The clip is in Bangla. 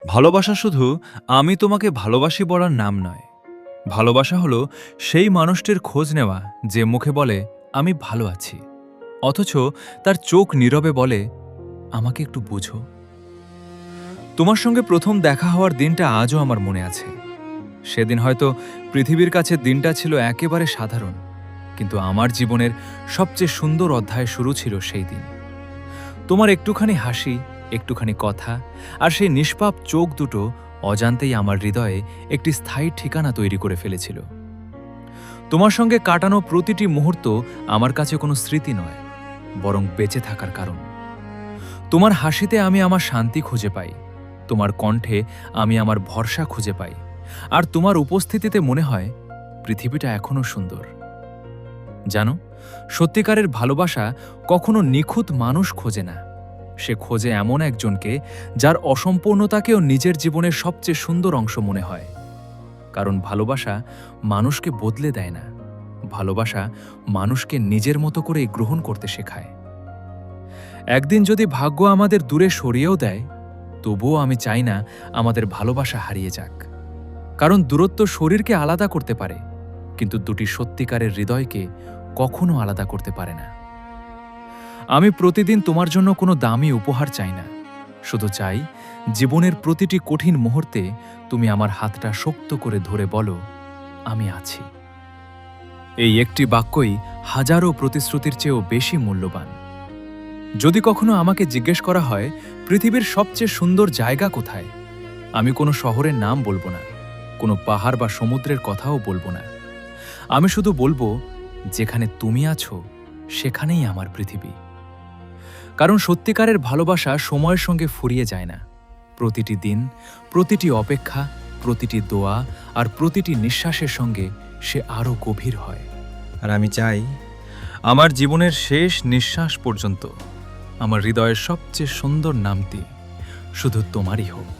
ভালোবাসা শুধু আমি তোমাকে ভালোবাসি বলার নাম নয়। ভালোবাসা হলো সেই মানুষটির খোঁজ নেওয়া যে মুখে বলে আমি ভালো আছি, অথচ তার চোখ নীরবে বলে আমাকে একটু বুঝো। তোমার সঙ্গে প্রথম দেখা হওয়ার দিনটা আজও আমার মনে আছে। সেদিন হয়তো পৃথিবীর কাছে দিনটা ছিল একেবারে সাধারণ, কিন্তু আমার জীবনের সবচেয়ে সুন্দর অধ্যায় শুরু ছিল সেই দিন। তোমার একটুখানি হাসি, একটুখানি কথা আর সেই নিষ্পাপ চোখ দুটো অজান্তেই আমার হৃদয়ে একটি স্থায়ী ঠিকানা তৈরি করে ফেলেছিল। তোমার সঙ্গে কাটানো প্রতিটি মুহূর্ত আমার কাছে কোনো স্মৃতি নয়, বরং বেঁচে থাকার কারণ। তোমার হাসিতে আমি আমার শান্তি খুঁজে পাই, তোমার কণ্ঠে আমি আমার ভরসা খুঁজে পাই, আর তোমার উপস্থিতিতে মনে হয় পৃথিবীটা এখনো সুন্দর। জানো, সত্যিকারের ভালোবাসা কখনো নিখুঁত মানুষ খোঁজে না, সে খোঁজে এমন একজনকে যার অসম্পূর্ণতাকেও নিজের জীবনের সবচেয়ে সুন্দর অংশ মনে হয়। কারণ ভালোবাসা মানুষকে বদলে দেয় না, ভালোবাসা মানুষকে নিজের মতো করে গ্রহণ করতে শেখায়। একদিন যদি ভাগ্য আমাদের দূরে সরিয়েও দেয়, তবুও আমি চাই না আমাদের ভালোবাসা হারিয়ে যাক। কারণ দূরত্ব শরীরকে আলাদা করতে পারে, কিন্তু দুটি সত্যিকারের হৃদয়কে কখনো আলাদা করতে পারে না। আমি প্রতিদিন তোমার জন্য কোনো দামি উপহার চাই না, শুধু চাই জীবনের প্রতিটি কঠিন মুহূর্তে তুমি আমার হাতটা শক্ত করে ধরে বলো আমি আছি। এই একটি বাক্যই হাজারো প্রতিশ্রুতির চেয়েও বেশি মূল্যবান। যদি কখনো আমাকে জিজ্ঞেস করা হয় পৃথিবীর সবচেয়ে সুন্দর জায়গা কোথায়, আমি কোনো শহরের নাম বলবো না, কোনো পাহাড় বা সমুদ্রের কথাও বলবো না। আমি শুধু বলবো যেখানে তুমি আছো সেখানেই আমার পৃথিবী। কারণ সত্যিকারের ভালোবাসা সময়ের সঙ্গে ফুরিয়ে যায় না। প্রতিটি দিন, প্রতিটি অপেক্ষা, প্রতিটি দোয়া আর প্রতিটি নিঃশ্বাসের সঙ্গে সে আরও গভীর হয়। আর আমি চাই আমার জীবনের শেষ নিঃশ্বাস পর্যন্ত আমার হৃদয়ের সবচেয়ে সুন্দর নামটি শুধু তোমারই হোক।